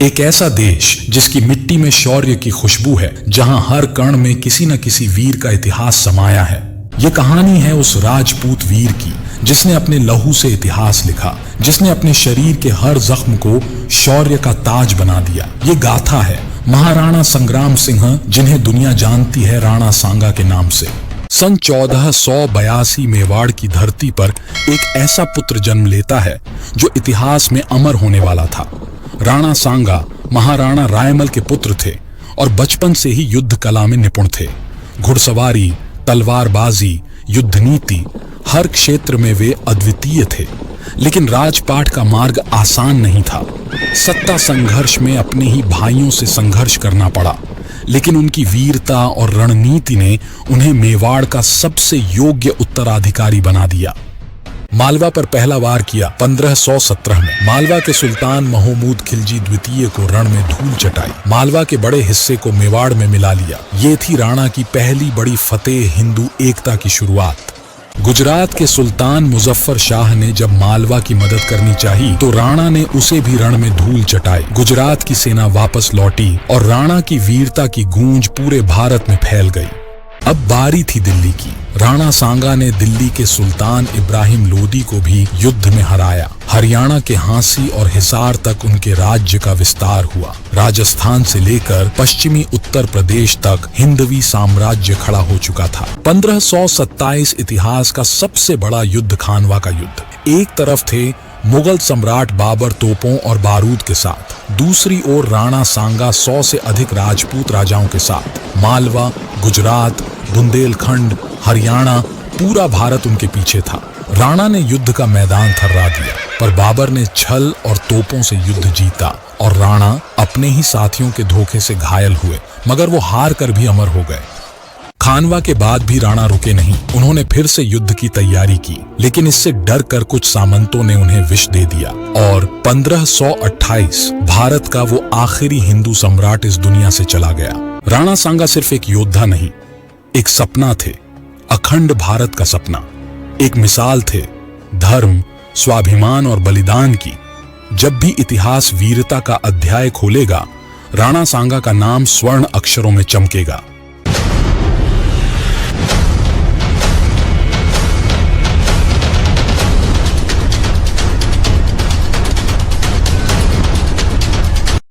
एक ऐसा देश जिसकी मिट्टी में शौर्य की खुशबू है, जहां हर कण में किसी न किसी वीर का इतिहास समाया है। ये कहानी है उस राजपूत वीर की जिसने अपने लहू से इतिहास लिखा, जिसने अपने शरीर के हर जख्म को शौर्य का ताज बना दिया। ये गाथा है महाराणा संग्राम सिंह, जिन्हें दुनिया जानती है राणा सांगा के नाम से। सन 1482 मेवाड़ की धरती पर एक ऐसा पुत्र जन्म लेता है जो इतिहास में अमर होने वाला था। राणा सांगा महाराणा रायमल के पुत्र थे और बचपन से ही युद्ध कला में निपुण थे। घुड़सवारी, तलवारबाजी, युद्ध नीति, हर क्षेत्र में वे अद्वितीय थे। लेकिन राजपाट का मार्ग आसान नहीं था। सत्ता संघर्ष में अपने ही भाइयों से संघर्ष करना पड़ा, लेकिन उनकी वीरता और रणनीति ने उन्हें मेवाड़ का सबसे योग्य उत्तराधिकारी बना दिया। मालवा पर पहला वार किया 1517 में। मालवा के सुल्तान महमूद खिलजी द्वितीय को रण में धूल चटाई। मालवा के बड़े हिस्से को मेवाड़ में मिला लिया। ये थी राणा की पहली बड़ी फतेह हिंदू एकता की शुरुआत। गुजरात के सुल्तान मुजफ्फर शाह ने जब मालवा की मदद करनी चाहिए तो राणा ने उसे भी रण में धूल चटाई। गुजरात की सेना वापस लौटी और राणा की वीरता की गूंज पूरे भारत में फैल गई। अब बारी थी दिल्ली की। राणा सांगा ने दिल्ली के सुल्तान इब्राहिम लोदी को भी युद्ध में हराया। हरियाणा के हांसी और हिसार तक उनके राज्य का विस्तार हुआ। राजस्थान से लेकर पश्चिमी उत्तर प्रदेश तक हिंदवी साम्राज्य खड़ा हो चुका था। 1527 इतिहास का सबसे बड़ा युद्ध खानवा का युद्ध। एक तरफ थे मुगल सम्राट बाबर तोपों और बारूद के साथ, दूसरी ओर राणा सांगा 100 से अधिक राजपूत राजाओं के साथ। मालवा, गुजरात, बुंदेलखंड, हरियाणा, पूरा भारत उनके पीछे था। राणा ने युद्ध का मैदान थर्रा दिया, पर बाबर ने छल और तोपों से युद्ध जीता और राणा अपने ही साथियों के धोखे से घायल हुए, मगर वो हार कर भी अमर हो गए। खानवा के बाद भी राणा रुके नहीं। उन्होंने फिर से युद्ध की तैयारी की, लेकिन इससे डर कर कुछ सामंतों ने उन्हें विष दे दिया और 1528 भारत का वो आखिरी हिंदू सम्राट इस दुनिया से चला गया। राणा सांगा सिर्फ एक योद्धा नहीं, एक सपना थे, अखंड भारत का सपना। एक मिसाल थे धर्म, स्वाभिमान और बलिदान की। जब भी इतिहास वीरता का अध्याय खोलेगा, राणा सांगा का नाम स्वर्ण अक्षरों में चमकेगा।